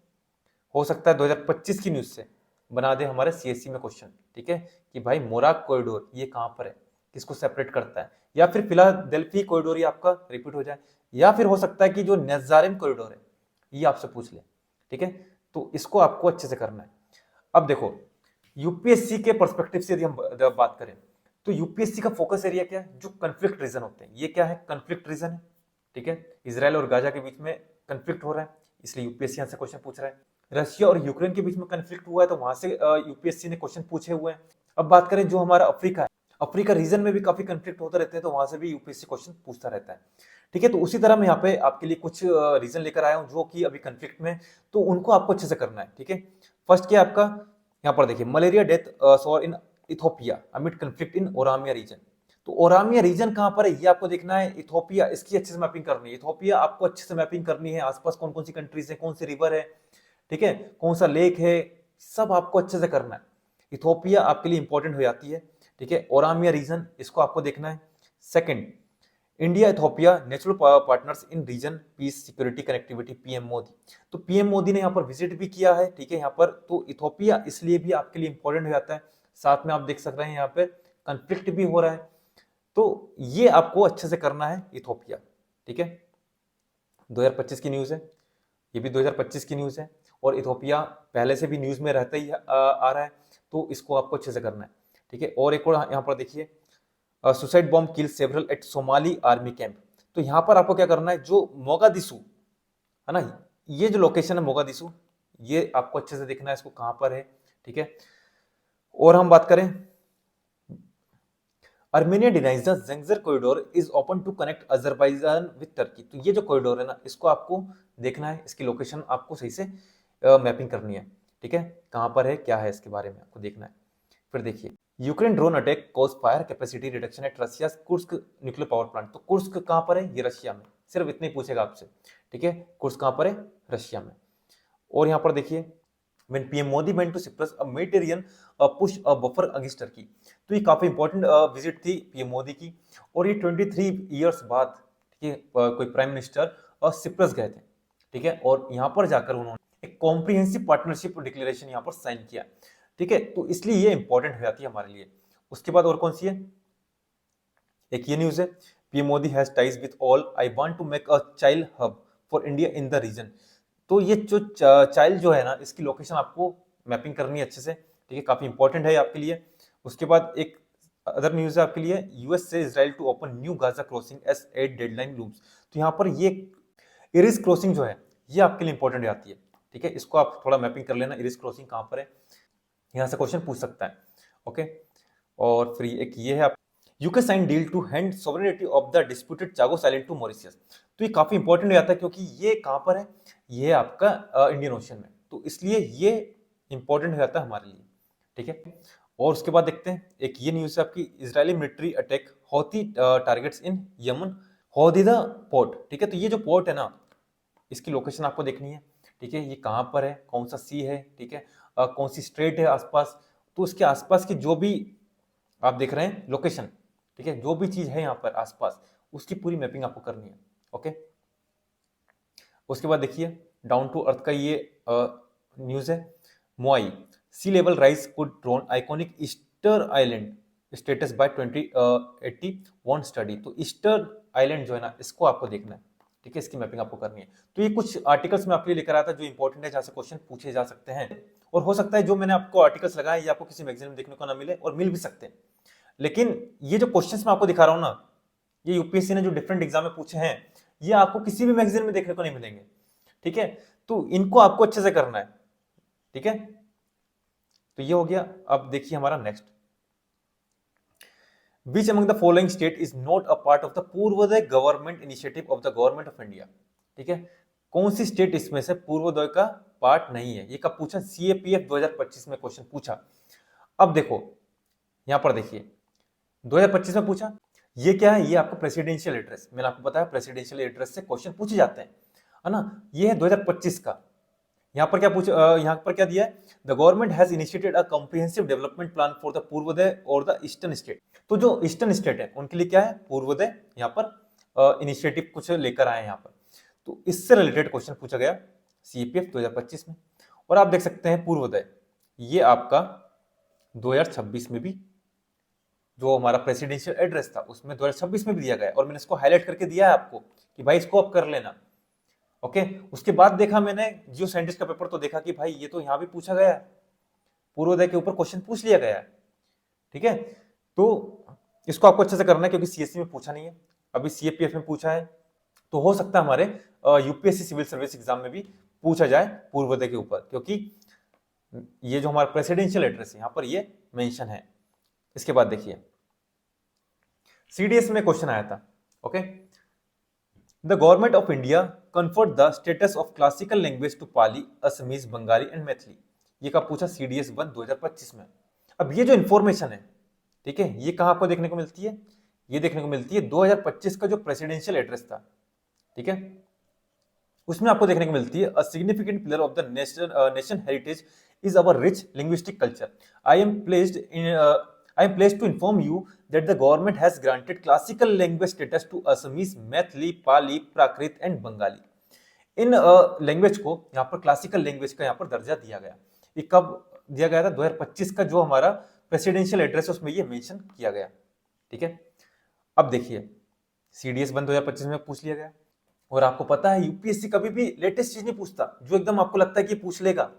हो सकता है 2025 की न्यूज से बना दे हमारे सीएससी में क्वेश्चन, ठीक है, कि भाई मोराक कॉरिडोर ये कहां पर है, किसको सेपरेट करता है, या फिर फिलाडेल्फी कॉरिडोर ये आपका रिपीट हो जाए, या फिर हो सकता है कि जो नेजारिम कॉरिडोर है ये आपसे पूछ ले, ठीक है। तो इसको आपको अच्छे से करना है। अब देखो, यूपीएससी के पर्सपेक्टिव से यदि हम बात करें, तो यूपीएससी का फोकस एरिया क्या है, जो कंफ्लिक्ट रीजन होते हैं, ये क्या है, कंफ्लिक्ट रीजन है, ठीक है। इजराइल और गाजा के बीच में कंफ्लिक्ट हो रहा है, इसलिए यूपीएससी यहां से क्वेश्चन पूछ रहा है। रशिया और यूक्रेन के बीच में कंफ्लिक्ट हुआ है, तो वहां से यूपीएससी ने क्वेश्चन पूछे हुए हैं। अब बात करें जो हमारा अफ्रीका है, अफ्रीका रीजन में भी काफी कंफ्लिक्ट होते रहते हैं, तो वहां से भी यूपीएससी क्वेश्चन पूछता रहता है, ठीक है। तो उसी तरह मैं यहाँ पे आपके लिए कुछ रीजन लेकर आया हूँ जो कि अभी कंफ्लिक्ट में, तो उनको आपको अच्छे से करना है, ठीक है। फर्स्ट क्या आपका, यहाँ पर देखिए, मलेरिया डेथ सॉर इन इथोपिया अमिड कंफ्लिक्ट इन ओरामिया रीजन। तो ओरामिया रीजन कहां पर है ये आपको देखना है, इथोपिया, इसकी अच्छे से मैपिंग करनी है, इथोपिया आपको अच्छे से मैपिंग करनी है, आसपास कौन कौन सी कंट्रीज है, कौन सी रिवर है, ठीक है, कौन सा लेक है, सब आपको अच्छे से करना है। इथोपिया आपके लिए इंपॉर्टेंट हो जाती है, ठीक है। ओरामिया रीजन इसको आपको देखना है। Second, India Ethiopia natural partners in region peace security connectivity, PM Modi. तो पीएम मोदी ने यहाँ पर विजिट भी किया है, ठीक है, यहाँ पर, तो इथोपिया इसलिए भी आपके लिए इंपॉर्टेंट हो जाता है। साथ में आप देख सक रहे हैं यहाँ पे कंफ्लिक्ट भी हो रहा है, तो ये आपको अच्छे से करना है, इथोपिया, ठीक है। 2025 की न्यूज है, ये भी 2025 की न्यूज है, और इथोपिया पहले से भी न्यूज में रहता ही आ रहा है, तो इसको आपको अच्छे से करना है, ठीक है। और एक और यहाँ पर देखिए, suicide bomb kill several at Somali army camp. तो यहाँ पर आपको क्या करना है, जो मोगादिशु है ना, ये जो लोकेशन है मोगादिशु, ये आपको अच्छे से देखना है, इसको कहां पर है, ठीक है। और हम बात करें, Armenia denies the Zangezur corridor is open to connect Azerbaijan with Turkey. तो ये जो कॉरिडोर है ना, इसको आपको देखना है, इसकी लोकेशन आपको सही से मैपिंग करनी है, ठीक है, कहां पर है, क्या है, इसके बारे में आपको देखना है। फिर देखिए, Ukraine drone attack cause fire capacity reduction at Russia Kursk nuclear power plant. तो कुर्स्क कहां पर है, ये रशिया में, सिर्फ इतने ही पूछेगा आपसे, ठीक है, कुर्स्क कहां पर है, रशिया में। और यहाँ पर देखिए, when PM Modi went to Cyprus, a Mediterranean push a buffer against Turkey। तो ये काफी इंपॉर्टेंट विजिट थी पीएम मोदी की, और ये 23 ईयर्स बाद, ठीक है, कोई प्राइम मिनिस्टर सिप्रस गए थे, ठीक है, और यहाँ पर जाकर उन्होंने एक कॉम्प्रिहेंसिव पार्टनरशिप डिक्लेरेशन यहाँ पर साइन किया, ठीक है। तो इसलिए ये इंपॉर्टेंट हो जाती है हमारे लिए। उसके बाद और कौन सी है, एक ये न्यूज है, PM Modi has ties with all, I want to make a child hub for India in the region. तो ये जो चाइल्ड जो है ना, इसकी लोकेशन आपको मैपिंग करनी है अच्छे से, ठीक है, काफी इंपॉर्टेंट है आपके लिए। उसके बाद एक अदर न्यूज है आपके लिए, यूएस से Israel to open new Gaza crossing as 8 deadline looms. तो यहाँ पर ये इरिस क्रॉसिंग जो है, ये आपके लिए इंपॉर्टेंट आती है, ठीक है, इसको आप थोड़ा मैपिंग कर लेना, इरिस क्रॉसिंग कहाँ पर है, यहाँ से क्वेश्चन पूछ सकता है। ओके, और फिर एक ये है आप UK sign deal to hand sovereignty of the disputed Chagos island to Mauritius. तो ये काफी इंपॉर्टेंट हो जाता है क्योंकि ये कहाँ पर है, ये है आपका इंडियन ओशन में, तो इसलिए ये इंपॉर्टेंट हो जाता है हमारे लिए। ठीक है, और उसके बाद देखते हैं एक ये न्यूज है आपकी, Israeli military attack Houthi targets in Yemen Hodeidah port. ठीक है, तो ये जो पोर्ट है ना, इसकी लोकेशन आपको देखनी है। ठीक है, ये कहाँ पर है, कौन सा सी है, ठीक है, कौन सी स्ट्रेट है आसपास, तो उसके आसपास की जो भी आप देख रहे हैं लोकेशन, ठीक है, जो भी चीज है यहाँ पर आसपास, उसकी पूरी मैपिंग आपको करनी है। ओके, उसके बाद देखिए डाउन टू अर्थ का ये न्यूज है, Moai sea level rise could drown iconic Easter Island statues by 2080 one study. तो ईस्टर आइलैंड जो है ना, इसको आपको देखना है। ठीक है, इसकी मैपिंग आपको करनी है। तो ये कुछ आर्टिकल्स में आपके लिए लेकर आया था जो इंपॉर्टेंट है, जहां से क्वेश्चन पूछे जा सकते हैं, और हो सकता है जो मैंने आपको आर्टिकल्स लगाए ये आपको किसी मैगजीन में देखने को ना मिले, और मिल भी सकते हैं, लेकिन ये जो क्वेश्चंस मैं आपको दिखा रहा हूं ना, ये यूपीएससी ने जो डिफरेंट एग्जाम में पूछे हैं, ये आपको किसी भी मैगजीन में देखने को नहीं मिलेंगे। ठीक है, तो इनको आपको अच्छे से करना है। ठीक है, तो ये हो गया। अब देखिए हमारा next, Which among the following state is not a part of the Purvodaya government initiative of the government of India. ठीक है, कौन सी स्टेट इसमें से पूर्वोदय का पार्ट नहीं है, ये कब पूछा, सीएपीएफ 2025 में क्वेश्चन पूछा। अब देखो यहां पर देखिए 2025 में पूछा, ये क्या है, ये आपका प्रेसिडेंशियल एड्रेस, मैंने आपको बताया प्रेसिडेंशियल एड्रेस से क्वेश्चन पूछे जाते हैं, है ना। ये है 2025 का। यहाँ पर क्या यहाँ पर क्या दिया है, the government has initiated a comprehensive development plan for the Purvodaya और द ईस्टर्न स्टेट। तो जो ईस्टर्न स्टेट है उनके लिए क्या है, पूर्वोदय यहाँ पर इनिशिएटिव कुछ लेकर आए हैं यहाँ पर। तो इससे रिलेटेड क्वेश्चन पूछा गया सीपीएफ 2025 में। और आप देख सकते हैं पूर्वोदय, ये आपका 2026 में भी जो हमारा प्रेसिडेंशियल एड्रेस था उसमें 2026 में भी दिया गया है, और मैंने इसको हाईलाइट करके दिया है आपको कि भाई इसको आप कर लेना। ओके, उसके बाद देखा मैंने जियो साइंटिस्ट का पेपर, तो देखा कि भाई ये तो यहाँ भी पूछा गया है, पूर्वोदय के ऊपर क्वेश्चन पूछ लिया गया है। ठीक है, तो इसको आपको अच्छे से करना है क्योंकि सीएससी में पूछा नहीं है, अभी सीएपीएफ में पूछा है, तो हो सकता है हमारे यूपीएससी सिविल सर्विस एग्जाम में भी पूछा जाए पूर्वोदय के ऊपर, क्योंकि ये जो हमारा प्रेसिडेंशियल एड्रेस है यहाँ पर ये मेंशन है। इसके बाद देखिए सीडीएस में क्वेश्चन आया था। Okay, the government of India conferred the status of classical language to Pali, Assamese, Bengali and Maithili. ये कब पूछा, सीडीएस 1 2025 में। अब ये जो इंफॉर्मेशन है, ठीक है, ये कहां आपको देखने को मिलती है, ये देखने को मिलती है 2025 का जो प्रेसिडेंशियल एड्रेस था। ठीक है, उसमें आपको देखने को मिलती है a significant pillar of the nation heritage is our rich linguistic culture. I am placed to inform you that the government has granted classical language status to Assamese, Maithili, Pali, Prakrit and Bengali। In language को यहाँ पर classical language का यहाँ पर दर्जा दिया गया। ये कब दिया गया था, 2025 का जो हमारा प्रेसिडेंशियल एड्रेस है उसमें ये मेंशन किया गया। ठीक है, अब देखिए सीडीएस 1 2025 में पूछ लिया गया, और आपको पता है यूपीएससी कभी भी लेटेस्ट चीज नहीं पूछता जो एकदम आपको लगता है कि पूछ लेगा।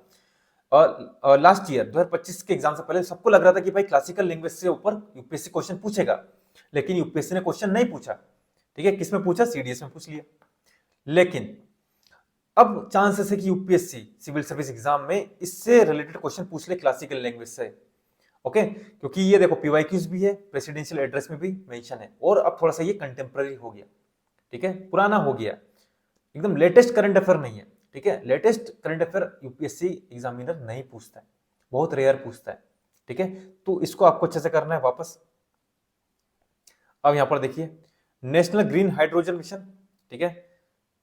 लास्ट ईयर 2025 के एग्जाम से पहले सबको लग रहा था कि भाई क्लासिकल लैंग्वेज से ऊपर यूपीएससी क्वेश्चन पूछेगा, लेकिन यूपीएससी ने क्वेश्चन नहीं पूछा। ठीक है, किसमें पूछा, सीडीएस में पूछ लिया। लेकिन अब चांसेस है कि यूपीएससी सिविल सर्विस एग्जाम में इससे रिलेटेड क्वेश्चन पूछ ले क्लासिकल लैंग्वेज से। ओके, क्योंकि ये देखो पीवाईक्यूज भी है, प्रेसिडेंशियल एड्रेस में भी मेंशन है, और अब थोड़ा सा ये कंटेम्प्रेरी हो गया। ठीक है, पुराना हो गया, एकदम लेटेस्ट करंट अफेयर नहीं है। ठीक है, latest current affair UPSC examiner नहीं पूछता है, बहुत रेयर पूछता है। ठीक है, तो इसको आपको अच्छे से करना है वापस। अब यहां पर देखिए नेशनल ग्रीन हाइड्रोजन मिशन, ठीक है,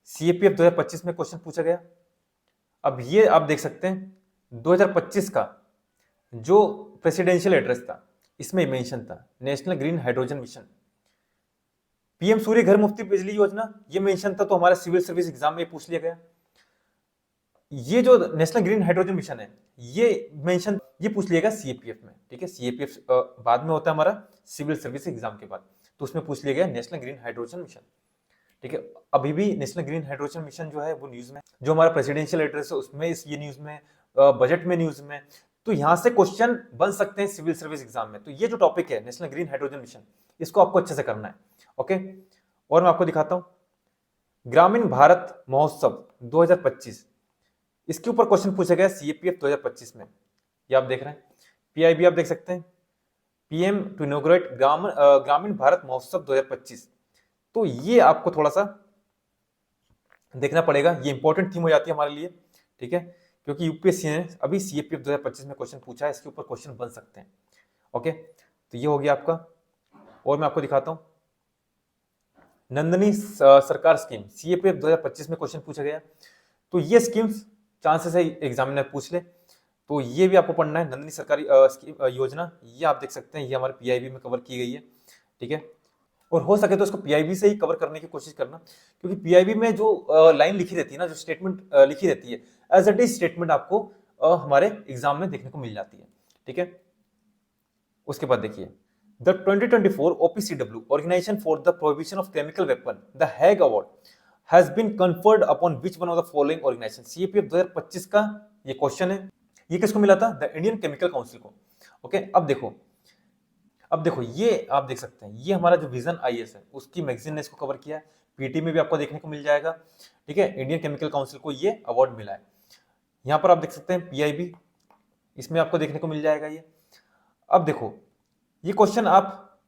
सीएपीएफ 2025 में क्वेश्चन पूछा गया। अब ये आप देख सकते हैं 2025 का जो प्रेसिडेंशियल एड्रेस था इसमें मेंशन था national green hydrogen mission. PM Surya Ghar Muft बिजली योजना ये मेंशन था, तो हमारा सिविल सर्विस एग्जाम में पूछ लिया गया। ये जो नेशनल ग्रीन हाइड्रोजन मिशन है ये मेंशन, ये पूछ लिया गया सीएपीएफ में। ठीक है, सीएपीएफ बाद में होता है हमारा सिविल सर्विस एग्जाम के बाद, तो उसमें पूछ लिया गया नेशनल ग्रीन हाइड्रोजन मिशन। ठीक है, अभी भी नेशनल ग्रीन हाइड्रोजन मिशन जो है वो न्यूज में, जो हमारा प्रेसिडेंशियल एड्रेस है उसमें, ये न्यूज में, बजट में, न्यूज में, तो यहां से क्वेश्चन बन सकते हैं सिविल सर्विस एग्जाम में। तो ये जो टॉपिक है नेशनल ग्रीन हाइड्रोजन मिशन, इसको आपको अच्छे से करना है। ओके, और मैं आपको दिखाता हूं ग्रामीण भारत महोत्सव 2025, इसके ऊपर क्वेश्चन पूछा गया सीएपीएफ 2025 में, ये आप देख रहे हैं। पीआईबी आप देख सकते हैं, पीएम टू इनॉग्रेट ग्रामीण भारत महोत्सव 2025। तो ये आपको थोड़ा सा देखना पड़ेगा, ये इंपॉर्टेंट थीम हो जाती है हमारे लिए, ठीक है, क्योंकि यूपीएससी ने अभी सीएपीएफ 2025 में क्वेश्चन पूछा है, इसके ऊपर क्वेश्चन बन सकते हैं। ओके, तो ये हो गया आपका। और मैं आपको दिखाता हूं नंदनी सरकार स्कीम, सीएपीएफ 2025 में क्वेश्चन पूछा गया। तो ये स्कीम्स चांसेस है एग्जामिनर पूछ ले, तो ये भी आपको पढ़ना है। नंदनी सरकारी स्कीम योजना, ये आप देख सकते हैं, ये हमारे पीआईबी में कवर की गई है, ठीक है। और हो सके तो इसको पीआईबी से ही कवर करने की कोशिश करना, क्योंकि पीआईबी में जो लाइन लिखी रहती है ना, जो स्टेटमेंट लिखी रहती है, एज इट इज स्टेटमेंट आपको हमारे एग्जाम में देखने को मिल जाती है, ठीक है। उसके बाद देखिए, the 2024 OPCW organisation for the prohibition of chemical weapon, the Hague award has been conferred upon which one of the following organisation. CAPF 2025 का ये क्वेश्चन है, ये किसको मिला था? द इंडियन केमिकल काउंसिल को। ओके, अब देखो ये आप देख सकते हैं, ये हमारा जो विजन आईएएस है उसकी मैगजीन ने इसको कवर किया है, पीटी में भी आपको देखने को मिल जाएगा, ठीक है। इंडियन केमिकल काउंसिल को ये अवार्ड मिला है। यहाँ पर आप देख सकते हैं पीआईबी, इसमें आपको देखने को मिल जाएगा ये। अब देखो ये क्वेश्चन आप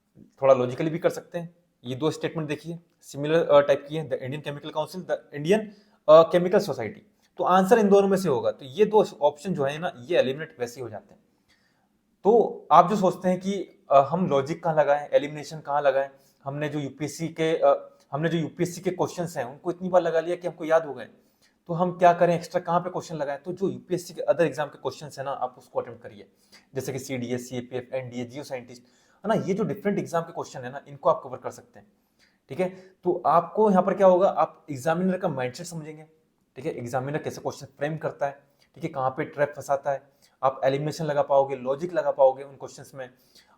थोड़ा लॉजिकली भी कर सकते हैं। ये दो स्टेटमेंट देखिए, सिमिलर टाइप की है, the Indian chemical council, the Indian chemical society. तो आंसर इन दोनों में से होगा, तो ये दो ऑप्शन जो है ना, ये एलिमिनेट वैसे हो जाते हैं। तो आप जो सोचते हैं कि हम लॉजिक कहाँ लगाएं, एलिमिनेशन कहाँ लगाएं, हमने जो यूपीएससी के क्वेश्चंस हैं उनको इतनी बार लगा लिया कि हमको याद हो गए, तो हम क्या करें, एक्स्ट्रा कहाँ पे क्वेश्चन लगाएं? तो जो यूपीएससी के अदर एग्जाम के क्वेश्चंस है ना, आप उसको अटेम्प्ट करिए, जैसे कि सीडीएस, सीएपीएफ, एनडीए, जियो साइंटिस्ट, है ना, ये जो डिफरेंट एग्जाम के क्वेश्चन है ना, इनको आप कवर कर सकते हैं, ठीक है। तो आपको यहाँ पर क्या होगा, आप एग्जामिनर का माइंडसेट समझेंगे, ठीक है, एग्जामिनर कैसे क्वेश्चन फ्रेम करता है, ठीक है, कहाँ पे ट्रैप फंसाता है, आप एलिमिनेशन लगा पाओगे, लॉजिक लगा पाओगे उन क्वेश्चंस में।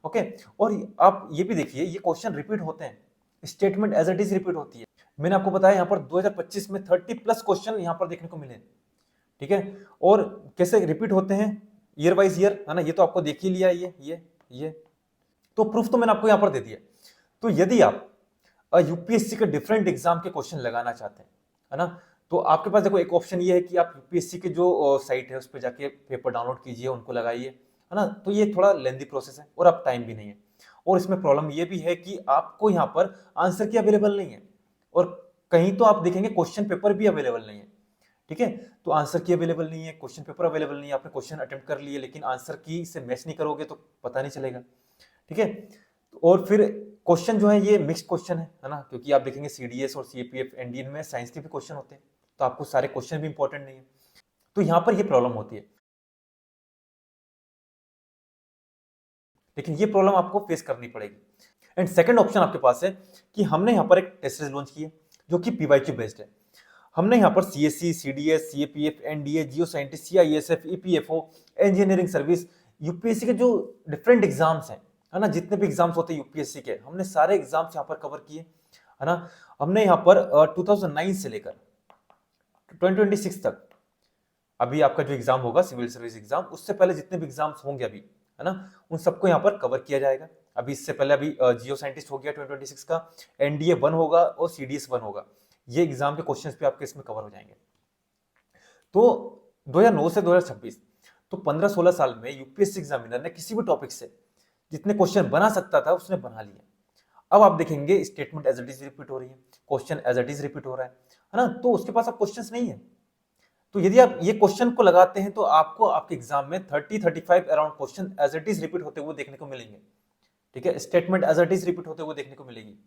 ओके, और आप ये भी देखिए, ये क्वेश्चन रिपीट होते हैं, statement as it is repeat होती है। मैंने आपको बताया यहाँ पर 2025 में 30+ क्वेश्चन यहाँ पर देखने को मिले, ठीक है। और कैसे रिपीट होते हैं, ईयर वाइज ईयर, है ना, ये तो आपको देख ही लिया, ये तो प्रूफ तो मैंने आपको यहाँ पर दे दिया। तो यदि आप यूपीएससी के डिफरेंट एग्जाम के क्वेश्चन लगाना चाहते हैं, है ना, तो आपके पास देखो एक ऑप्शन ये है कि आप यूपीएससी के जो साइट है उस पर जाके पेपर डाउनलोड कीजिए, उनको लगाइए, है ना। तो ये थोड़ा लेंदी प्रोसेस है और अब टाइम भी नहीं है, और इसमें प्रॉब्लम ये भी है कि आपको यहाँ पर आंसर की अवेलेबल नहीं है, और कहीं तो आप देखेंगे क्वेश्चन पेपर भी अवेलेबल नहीं है, ठीक है। तो आंसर की अवेलेबल नहीं है, क्वेश्चन पेपर अवेलेबल नहीं है, आपने क्वेश्चन अटेम्प्ट कर लिए लेकिन आंसर की से मैच नहीं करोगे तो पता नहीं चलेगा, ठीक है। और फिर क्वेश्चन जो है ये मिक्स्ड क्वेश्चन है ना, क्योंकि आप देखेंगे सीडीएस और सीएपीएफ एनडीए में साइंस के भी क्वेश्चन होते हैं, तो आपको सारे क्वेश्चन भी इंपॉर्टेंट नहीं है, तो यहाँ पर ये प्रॉब्लम होती है। लेकिन ये प्रॉब्लम आपको फेस करनी पड़ेगी। एंड सेकंड ऑप्शन आपके पास है कि हमने यहाँ पर एक टेस्ट सीरीज लॉन्च की है जो कि पीवाईक्यू बेस्ड है। हमने यहाँ पर सीएससी, सीडीएस, सीएपीएफ, एनडीए, जियो scientist, CISF, EPFO, engineering service, UPSC के जो डिफरेंट एग्जाम्स हैं, है ना, जितने भी एग्जाम्स होते हैं यूपीएससी के, हमने सारे एग्जाम्स यहाँ पर कवर किए, है ना। हमने यहाँ पर 2009 से लेकर 2026 तक, अभी आपका जो एग्जाम होगा सिविल सर्विस एग्जाम, उससे पहले जितने भी एग्जाम्स होंगे अभी, है ना, उन सबको यहाँ पर कवर किया जाएगा। अभी इससे पहले अभी जियो साइंटिस्ट हो गया 2026 का, एनडीए 1 होगा और सीडीएस 1 होगा, ये एग्जाम के क्वेश्चंस भी आपके इसमें कवर हो जाएंगे। तो 2009 से 2026, तो 15-16 साल में यूपीएससी एग्जामिनर ने किसी भी टॉपिक से जितने क्वेश्चन बना सकता था उसने बना लिया। अब आप देखेंगे statement as it is repeat हो रही है, question as it is repeat हो रहा है ना, तो उसके पास अब क्वेश्चंस नहीं है। तो यदि आप ये क्वेश्चन को लगाते हैं तो आपको आपके एग्जाम में 30-35 around question as it is repeat होते हुए देखने को मिलेंगे, ठीक है, statement as it is repeat होते हुए देखने को मिलेगी।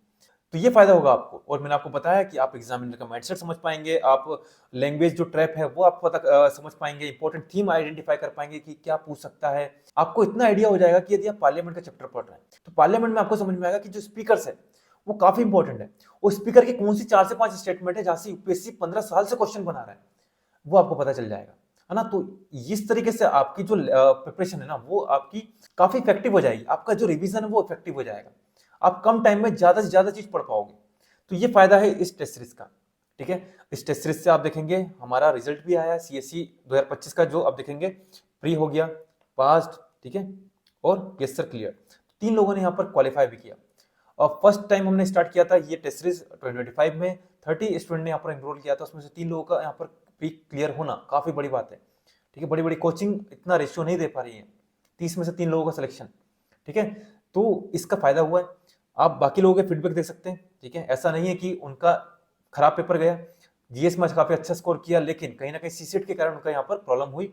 तो ये फायदा होगा आपको, और मैंने आपको बताया कि आप एग्जामिनर का माइंडसेट समझ पाएंगे, आप लैंग्वेज जो ट्रैप है वो आप पता समझ पाएंगे, इंपॉर्टेंट थीम आइडेंटिफाई कर पाएंगे कि क्या पूछ सकता है। आपको इतना आइडिया हो जाएगा कि यदि आप पार्लियामेंट का चैप्टर पढ़ रहे हैं तो पार्लियामेंट में आपको समझ में आएगा कि जो स्पीकर्स है वो काफी इंपॉर्टेंट है, और स्पीकर की कौन सी 4 से 5 स्टेटमेंट है जहां से यूपीएससी 15 साल से क्वेश्चन बना रहा है, वो आपको पता चल जाएगा, है ना। तो इस तरीके से आपकी जो प्रिपरेशन है ना वो आपकी काफी इफेक्टिव हो जाएगी, आपका जो रिवीजन है वो इफेक्टिव हो जाएगा, आप कम टाइम में ज्यादा से ज्यादा चीज पढ़ पाओगे। तो ये फायदा है इस टेस्ट सीरीज का, ठीक है। इस टेस्ट सीरीज से आप देखेंगे हमारा रिजल्ट भी आया सीएससी 2025 का, जो आप देखेंगे प्री हो गया, पास्ड, ठीक है, और यस सर क्लियर, 3 लोगों ने यहाँ पर क्वालिफाई भी किया। और फर्स्ट टाइम हमने स्टार्ट किया था ये टेस्ट सीरीज 2025 में, 30 स्टूडेंट ने यहाँ पर एनरोल किया था, उसमें से 3 लोगों का यहाँ पर प्री क्लियर होना काफी बड़ी बात है। ठीक है, बड़ी बड़ी कोचिंग इतना रेशियो नहीं दे पा रही है, 30 में से 3 लोगों का सिलेक्शन। ठीक है, तो इसका फायदा हुआ है। आप बाकी लोगों के फीडबैक देख सकते हैं। ठीक है, ऐसा नहीं है कि उनका खराब पेपर गया, जीएस में काफी अच्छा स्कोर किया, लेकिन कहीं ना कहीं सीसेट के कारण उनका यहाँ पर प्रॉब्लम हुई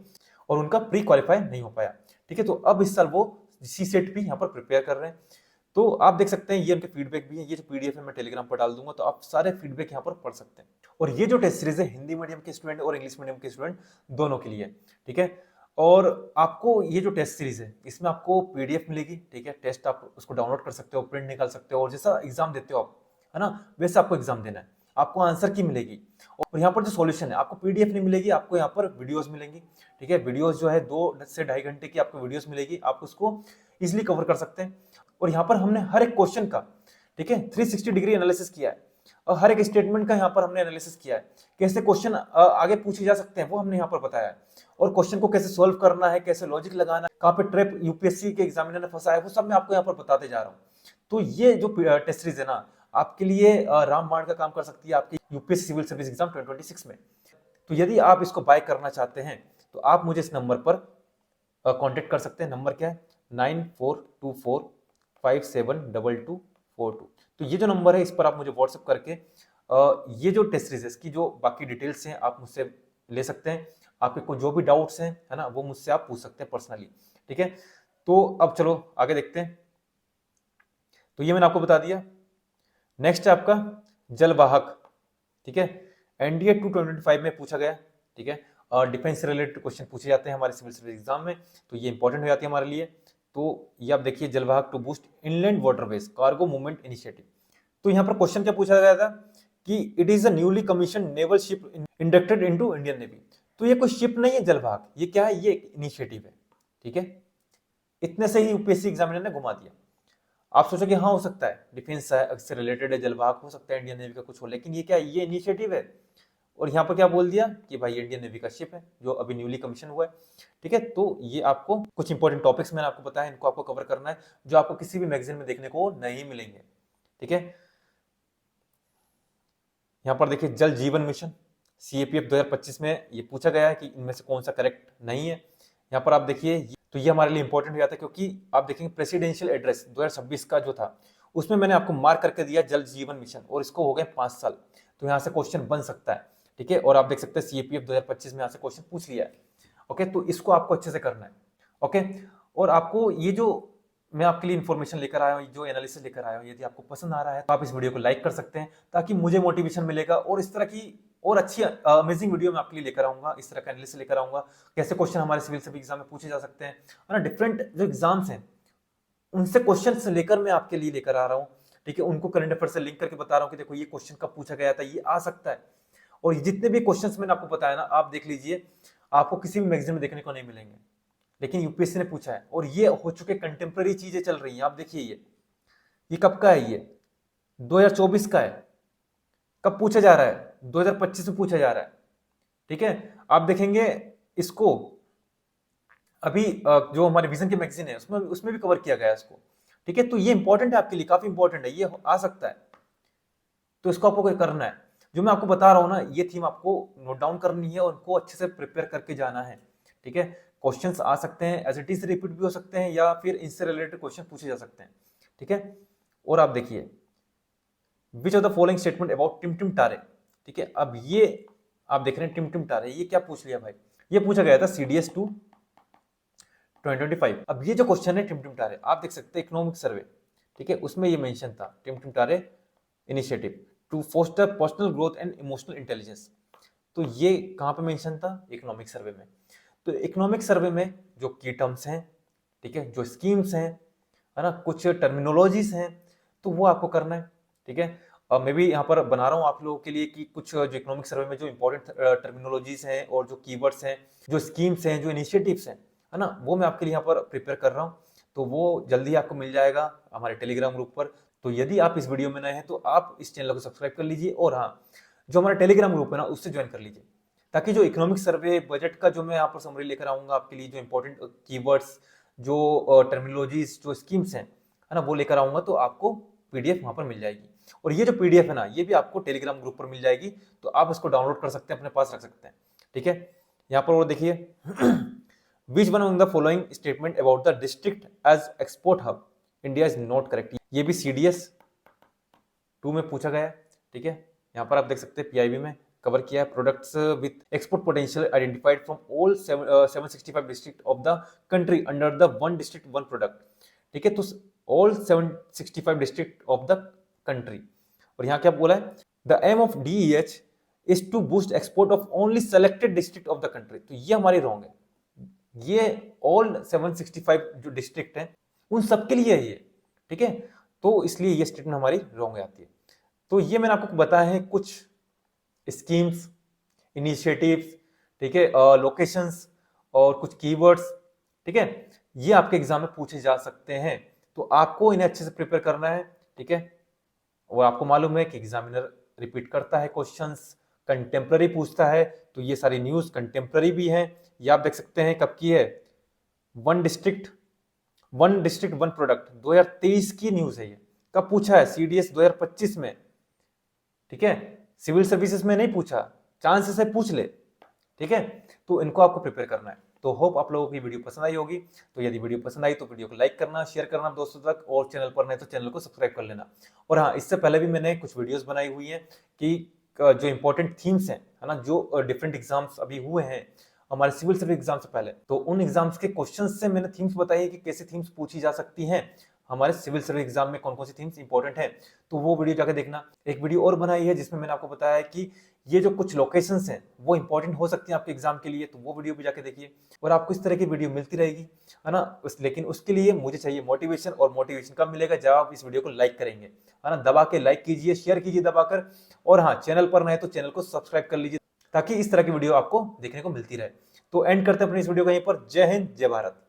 और उनका प्री क्वालिफाई नहीं हो पाया। ठीक है, तो अब इस साल वो सीसेट भी यहाँ पर प्रिपेयर कर रहे हैं। तो आप देख सकते हैं ये उनके फीडबैक भी है, ये जो पीडीएफ है मैं टेलीग्राम पर डाल दूंगा, तो आप सारे फीडबैक यहाँ पर पढ़ सकते हैं। और ये जो टेस्ट सीरीज है हिंदी मीडियम के स्टूडेंट और इंग्लिश मीडियम के स्टूडेंट दोनों के लिए। ठीक है, और आपको ये जो टेस्ट सीरीज है इसमें आपको पीडीएफ मिलेगी। ठीक है, टेस्ट आप उसको डाउनलोड कर सकते हो, प्रिंट निकाल सकते हो, और जैसा एग्जाम देते हो आप, है ना, वैसे आपको एग्जाम देना है। आपको आंसर की मिलेगी, और यहाँ पर जो सॉल्यूशन है आपको पीडीएफ नहीं मिलेगी, आपको यहाँ पर वीडियोस मिलेंगी। ठीक है, वीडियोस जो है 2 से 2.5 घंटे की आपको वीडियोस मिलेगी, आप उसको इजिली कवर कर सकते हैं। और यहाँ पर हमने हर एक क्वेश्चन का, ठीक है, 360 डिग्री एनालिसिस किया है, और हर एक स्टेटमेंट का यहाँ पर हमने एनालिसिस किया है, कैसे क्वेश्चन आगे पूछे जा सकते हैं वो हमने यहाँ पर बताया है, और क्वेश्चन को कैसे सोल्व करना है, कैसे लॉजिक लगाना है, कहाँ पे ट्रैप यूपीएससी के एग्जामिनर ने फंसा है, वो सब मैं आपको यहाँ पर बताते जा रहा हूँ। तो ये जो टेस्ट सीरीज है ना, आपके लिए रामबाण का काम कर सकती है आपकी यूपीएससी सिविल सर्विस एग्जाम 2026 में। तो यदि आप इसको बाय करना चाहते हैं तो आप मुझे इस नंबर पर कांटेक्ट कर सकते हैं। नंबर क्या है? 9424572242। तो ये जो नंबर है इस पर आप मुझे व्हाट्सएप करके ये जो टेस्ट सीरीज है इसकी जो बाकी डिटेल्स हैं आप मुझसे ले सकते हैं। आपके जो भी डाउट्स हैं, है ना, वो मुझसे आप पूछ सकते हैं पर्सनली। ठीक है, तो अब चलो आगे देखते हैं। तो ये मैंने आपको बता दिया। नेक्स्ट है आपका जलवाहक। ठीक है, एनडीए 2025 में पूछा गया। ठीक है, डिफेंस से रिलेटेड क्वेश्चन पूछे जाते हैं हमारे सिविल सर्विस एग्जाम में, तो ये इंपॉर्टेंट हो जाती है हमारे लिए। तो ये आप देखिए, Jalvahak to boost inland waterways cargo movement initiative. तो यहाँ पर क्वेश्चन क्या पूछा गया था कि it is a newly commission naval ship inducted into Indian navy. तो ये कोई शिप नहीं है जलवाहक, ये क्या है? ये इनिशिएटिव है। ठीक है, इतने से ही यूपीएससी एग्जामिनर ने घुमा दिया। आप सोचो कि हाँ हो सकता है डिफेंस से रिलेटेड है, जलवाहक हो सकता है इंडियन नेवी का कुछ हो, लेकिन ये क्या है? ये इनिशिएटिव है। और यहाँ पर क्या बोल दिया कि भाई इंडियन नेवी का शिप है जो अभी न्यूली कमीशन हुआ है। ठीक है, तो ये आपको कुछ इंपॉर्टेंट टॉपिक्स मैंने आपको बताया, इनको आपको कवर करना है, जो आपको किसी भी मैगजीन में देखने को नहीं मिलेंगे। ठीक है, यहाँ पर देखिए जल जीवन मिशन सीएपीएफ 2025 में ये पूछा गया है कि इनमें से कौन सा करेक्ट नहीं है। यहाँ पर आप देखिए, तो ये हमारे लिए इंपॉर्टेंट हो जाता है, क्योंकि आप देखेंगे प्रेसिडेंशियल एड्रेस 2026 का जो था उसमें मैंने आपको मार्क करके दिया जल जीवन मिशन, और इसको हो गए 5 साल, तो यहाँ से क्वेश्चन बन सकता है। ठीक है, और आप देख सकते हैं सीएपीएफ 2025 में यहाँ से क्वेश्चन पूछ लिया है। ओके, तो इसको आपको अच्छे से करना है। ओके, और आपको ये जो मैं आपके लिए इन्फॉर्मेशन लेकर आया हूँ, जो एनालिसिस लेकर आया हूँ, यदि आपको पसंद आ रहा है तो आप इस वीडियो को लाइक कर सकते हैं, ताकि मुझे मोटिवेशन मिलेगा, और इस तरह की और अच्छी अमेजिंग वीडियो मैं आपके लिए लेकर आऊंगा, इस तरह का एनालिसिस लेकर आऊंगा, कैसे क्वेश्चन हमारे सिविल सर्विस एग्जाम में पूछे जा सकते हैं, है ना, डिफरेंट जो एग्जाम्स हैं उनसे क्वेश्चन लेकर मैं आपके लिए लेकर आ रहा हूँ। ठीक है, उनको करंट अफेयर से लिंक करके बता रहा हूँ कि देखो ये क्वेश्चन कब पूछा गया था, ये आ सकता है। और जितने भी क्वेश्चंस मैंने आपको बताया ना, आप देख लीजिए, आपको किसी भी मैगजीन में देखने को नहीं मिलेंगे, लेकिन यूपीएससी ने पूछा है, और ये हो चुके कंटेम्प्रेरी चीजें चल रही हैं। आप देखिए ये कब का है? ये 2024 का है। कब पूछा जा रहा है? 2025 में पूछा जा रहा है। ठीक है, आप देखेंगे इसको अभी जो हमारे विजन की मैगजीन है उसमें भी कवर किया गया है इसको। ठीक है, तो ये इंपॉर्टेंट है आपके लिए, काफी इंपॉर्टेंट है, ये आ सकता है, तो इसको आपको करना है। जो मैं आपको बता रहा हूं ना, ये थीम आपको नोट डाउन करनी है और उनको अच्छे से प्रिपेयर करके जाना है। ठीक है, क्वेश्चंस आ सकते हैं, एज इट इज रिपीट भी हो सकते हैं, या फिर इनसे रिलेटेड क्वेश्चन पूछे जा सकते हैं। ठीक है, और आप देखिए which of the following statement about Timtim Tare. ठीक है, अब ये आप देख रहे हैं टिमटिम टारे, ये क्या पूछ लिया भाई? ये पूछा गया था सीडीएस 2 2025। अब ये जो क्वेश्चन है टिमटिम टारे, आप देख सकते हैं इकोनॉमिक सर्वे, ठीक है, उसमें ये मेंशन था Timtim Tare initiative to foster personal growth and emotional intelligence. तो ये कहाँ पे मेंशन था? इकोनॉमिक सर्वे में। तो इकोनॉमिक सर्वे में जो की टर्म्स हैं, ठीक है, जो स्कीम्स हैं, है ना, कुछ टर्मिनोलॉजीज हैं, तो वो आपको करना है। ठीक है, मैं भी यहाँ पर बना रहा हूँ आप लोगों के लिए कि कुछ जो इकोनॉमिक सर्वे में जो इंपॉर्टेंट टर्मिनोलॉजीज हैं और जो कीवर्ड्स हैं, जो स्कीम्स हैं, जो इनिशिएटिव्स हैं, है ना, वो मैं आपके लिए यहाँ पर प्रिपेयर कर रहा हूँ। तो वो जल्दी आपको मिल जाएगा हमारे टेलीग्राम ग्रुप पर। तो यदि आप इस वीडियो में नए हैं तो आप इस चैनल को सब्सक्राइब कर लीजिए, और हाँ, जो हमारा टेलीग्राम ग्रुप है ना उससे ज्वाइन कर लीजिए, ताकि जो इकोनॉमिक सर्वे बजट का जो मैं यहाँ पर समरी लेकर आऊंगा आपके लिए, जो इंपॉर्टेंट कीवर्ड्स, जो टर्मिनोलॉजीज, जो स्कीम्स हैं, है ना, वो लेकर आऊंगा, तो आपको पीडीएफ वहां पर मिल जाएगी। और ये जो पीडीएफ है ना, ये भी आपको टेलीग्राम ग्रुप पर मिल जाएगी, तो आप इसको डाउनलोड कर सकते हैं, अपने पास रख सकते हैं। ठीक है। यहाँ पर और देखिए which one among the following statement about the district as export hub India is not correct. ये भी CDS 2 में पूछा गया है, ठीक है। यहाँ पर आप देख सकते हैं PIB में कवर किया है, products with export potential identified from all 765 district of the country under the one district one product, ठीक है। तो all 765 district of the country. और यहाँ क्या बोला है, the aim of DEH is to boost export of only selected district of the country. तो ये हमारी रॉन्ग है, ये ऑल 765 जो डिस्ट्रिक्ट हैं उन सबके लिए है ये, ठीक है। तो इसलिए ये स्टेटमेंट हमारी रॉन्ग आती है। तो ये मैंने आपको बताया है कुछ स्कीम्स, इनिशिएटिव्स, ठीक है, लोकेशंस और कुछ कीवर्ड्स, ठीक है। ये आपके एग्जाम में पूछे जा सकते हैं, तो आपको इन्हें अच्छे से प्रिपेयर करना है, ठीक है। और आपको मालूम है कि एग्जामिनर रिपीट करता है क्वेश्चंस, कंटेम्प्ररी पूछता है, तो ये सारी न्यूज कंटेम्प्ररी भी है। ये आप देख सकते हैं कब की है, वन डिस्ट्रिक्ट वन प्रोडक्ट 2023 की न्यूज है। ये कब पूछा है, CDS 2025 में, ठीक है। सिविल सर्विसेज में नहीं पूछा, चांस से पूछ ले, ठीक है। तो इनको आपको प्रिपेयर करना है। तो होप आप लोगों की वीडियो पसंद आई होगी। तो यदि वीडियो पसंद आई तो वीडियो को लाइक करना, शेयर करना दोस्तों तक, और चैनल पर नहीं तो चैनल को सब्सक्राइब कर लेना। और हाँ, इससे पहले भी मैंने कुछ वीडियोस बनाई हुई हैं कि जो इंपॉर्टेंट थीम्स हैं, है ना, जो डिफरेंट एग्जाम्स अभी हुए हैं हमारे सिविल सर्विस एग्जाम से पहले, तो उन एग्जाम्स के क्वेश्चंस से मैंने थीम्स बताई है कि कैसे थीम्स पूछी जा सकती हैं हमारे सिविल सर्विस एग्जाम में, कौन कौन सी थीम्स इंपॉर्टेंट है। तो वो वीडियो जाकर देखना। एक वीडियो और बनाई है जिसमें मैंने आपको बताया है कि ये जो कुछ लोकेशंस हैं वो इंपॉर्टेंट हो सकती हैं आपके एग्जाम के लिए, तो वो वीडियो भी जाके देखिए। और आपको इस तरह की वीडियो मिलती रहेगी, है ना। लेकिन उसके लिए मुझे चाहिए मोटिवेशन, और मोटिवेशन कब मिलेगा, जब आप इस वीडियो को लाइक करेंगे, है ना। दबा के लाइक कीजिए, शेयर कीजिए दबाकर, और हाँ, चैनल पर नए तो चैनल को सब्सक्राइब कर लीजिए, ताकि इस तरह की वीडियो आपको देखने को मिलती रहे। तो एंड करते हैं अपनी इस वीडियो को यहीं पर। जय हिंद, जय भारत।